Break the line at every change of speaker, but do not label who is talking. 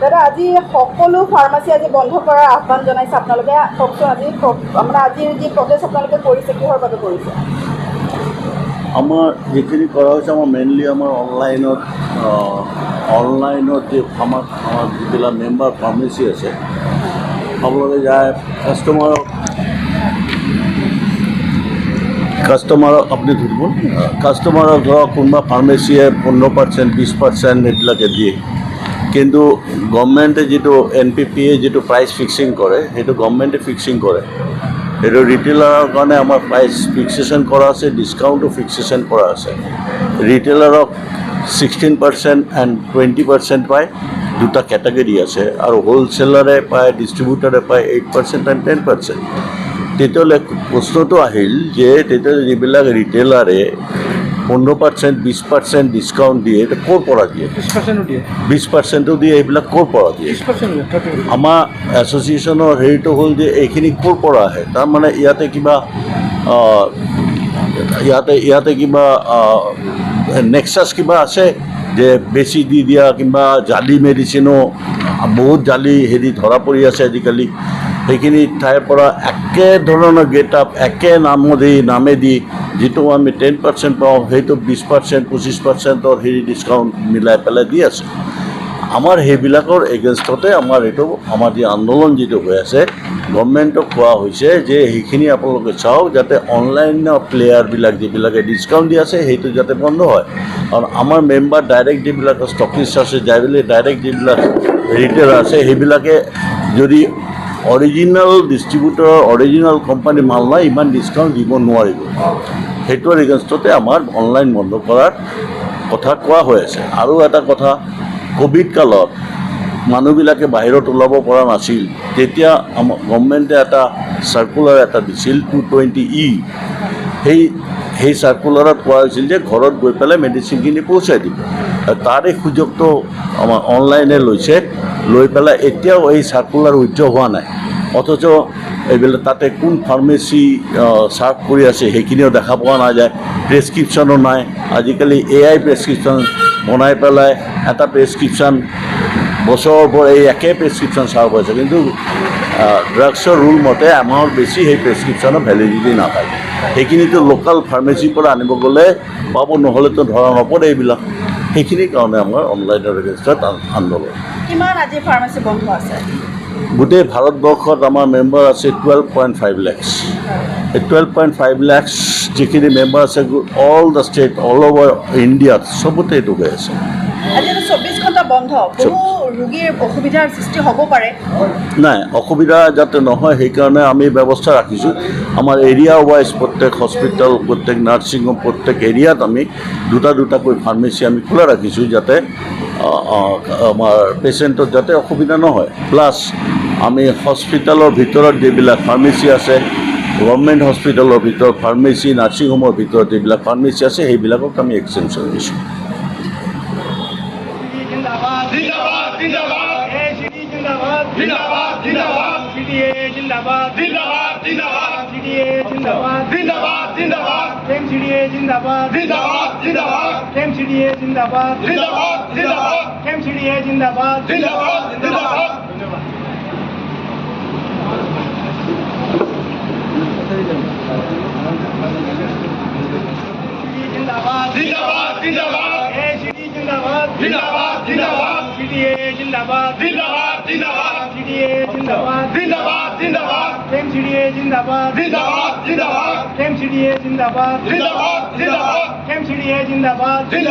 দাদা আজি সকলো ফাৰ্মাচী আজি বন্ধ কৰাৰ আহ্বান জনাইছে আপোনালোকে কওকচোন আজি মানে আজিৰ যি প্ৰটেষ্ট আপোনালোকে কৰিছে কিহৰ বাবে কৰিছে
আমাৰ যিখিনি কৰা হৈছে আমাৰ মেইনলি আমাৰ অনলাইনত যে আমাৰ যিবিলাক মেম্বাৰ ফাৰ্মেচি আছে আপোনালোকে যায় কাষ্টমাৰক আপুনি ধৰিব কাষ্টমাৰক ধৰক কোনোবা ফাৰ্মেচিয়ে 15% 20% এইবিলাকে দিয়ে কিন্তু গভৰ্ণমেণ্টে যিটো NPPA যিটো প্ৰাইচ ফিক্সিং কৰে সেইটো গভৰ্ণমেণ্টে ফিক্সিং কৰে সেইটো ৰিটেইলাৰৰ কাৰণে আমাৰ প্ৰাইচ ফিক্সেশ্যন কৰা আছে ডিছকাউণ্টো ফিক্সেশ্যন কৰা আছে ৰিটেইলাৰক 16% এণ্ড 20% পায় দুটা কেটেগৰী আছে আৰু হোলচেলাৰে পায় ডিষ্ট্ৰিবিউটাৰে পায় 8% এণ্ড 10%। তেতিয়াহ'লে প্ৰশ্নটো আহিল যে তেতিয়াহ'লে যিবিলাক ৰিটেইলাৰে 15% 20% ডিছকাউণ্ট দিয়ে এইটো ক'ৰ পৰা দিয়ে 20%ও দিয়ে এইবিলাক ক'ৰ পৰা দিয়ে আমাৰ এছ'চিয়েশ্যনৰ হেৰিটো হ'ল যে এইখিনি ক'ৰ পৰা আহে তাৰমানে ইয়াতে কিবা নেক্সাছ কিবা আছে যে বেছি দি দিয়া কিবা জালি মেডিচিনো বহুত জালি হেৰি ধৰা পৰি আছে আজিকালি সেইখিনি ঠাইৰ পৰা একেধৰণৰ গেট আপ একে নামেদি যিটো আমি 10% পাওঁ সেইটো 20% 25%ৰ হেৰি ডিছকাউণ্ট মিলাই পেলাই দি আছে আমাৰ সেইবিলাকৰ এগেইনষ্টতে আমাৰ যি আন্দোলন যিটো হৈ আছে গভৰ্ণমেণ্টক কোৱা হৈছে যে সেইখিনি আপোনালোকে চাওক যাতে অনলাইনৰ প্লেয়াৰবিলাক যিবিলাকে ডিছকাউণ্ট দি আছে সেইটো যাতে বন্ধ হয় কাৰণ আমাৰ মেম্বাৰ ডাইৰেক্ট যিবিলাক ষ্টকিষ্ট আছে ডাইৰেক্ট যিবিলাক ৰিটেইলাৰ আছে সেইবিলাকে যদি অৰিজিনেল ডিষ্ট্ৰিবিউটৰৰ অৰিজিনেল কোম্পানী মাল নাই ইমান ডিছকাউণ্ট দিব নোৱাৰিব সেইটোৰ এগেইনষ্টতে আমাৰ অনলাইন বন্ধ কৰাৰ কথা কোৱা হৈ আছে আৰু এটা কথা কোভিড কালত মানুহবিলাকে বাহিৰত ওলাব পৰা নাছিল তেতিয়া আমাৰ গভৰ্ণমেণ্টে এটা চাৰ্কুলাৰ এটা দিছিল 220E সেই চাৰ্কুলাৰত কোৱা হৈছিল যে ঘৰত গৈ পেলাই মেডিচিনখিনি পহুচাই দিব তাৰে সুযোগটো আমাৰ অনলাইনে লৈ পেলাই এতিয়াও এই চাৰ্কুলাৰ উইথড্ৰ হোৱা নাই অথচ এইবিলাক তাতে কোন ফাৰ্মেচি চাৰ্ভ কৰি আছে সেইখিনিও দেখা পোৱা নাযায় প্ৰেছক্ৰিপশ্যনো নাই আজিকালি AI প্ৰেছক্ৰিপশ্যন বনাই পেলাই এটা প্ৰেছক্ৰিপশ্যন বছৰৰ পৰা এই একে প্ৰেছক্ৰিপশ্যন চাৰ্ভ হৈছে কিন্তু ড্ৰাগছৰ ৰুল মতে এমাহৰ বেছি সেই প্ৰেছক্ৰিপশ্যনৰ ভেলিডিটি নাপায় সেইখিনিতো লোকেল ফাৰ্মেচিৰ পৰা আনিব গ'লে পাব নহ'লেতো ধৰা নপৰে এইবিলাক সেইখিনিৰ কাৰণে আমাৰ অনলাইনৰ এগেইনষ্টত আন্দোলন
কিমান আজি ফাৰ্মাচী বন্ধ আছে
গোটেই ভাৰতবৰ্ষত আমাৰ মেম্বাৰ আছে 12.5 lakhs এই 12.5 lakhs যিখিনি মেম্বাৰ আছে all the state all over ইণ্ডিয়াত চবতে এইটো হৈ আছে
আজি 24 ঘণ্টা বন্ধ কোনো ৰোগীৰ অসুবিধাৰ সৃষ্টি হ'ব পাৰে
নাই অসুবিধা যাতে নহয় সেইকাৰণে আমি ব্যৱস্থা ৰাখিছোঁ আমাৰ এৰিয়া ৱাইজ প্ৰত্যেক হস্পিটেল প্ৰত্যেক নাৰ্ছিং হোম প্ৰত্যেক এৰিয়াত আমি দুটাকৈ ফাৰ্মেচি আমি খোলা ৰাখিছোঁ যাতে আমাৰ পেচেণ্টৰ যাতে অসুবিধা নহয় প্লাছ আমি হস্পিটেলৰ ভিতৰত যিবিলাক ফাৰ্মেচি আছে গভৰ্ণমেণ্ট হস্পিটেলৰ ভিতৰত ফাৰ্মেচি নাৰ্ছিং হোমৰ ভিতৰত যিবিলাক ফাৰ্মেচি আছে সেইবিলাকক আমি এক্সটেনশ্যন দিছোঁ
जिंदाबाद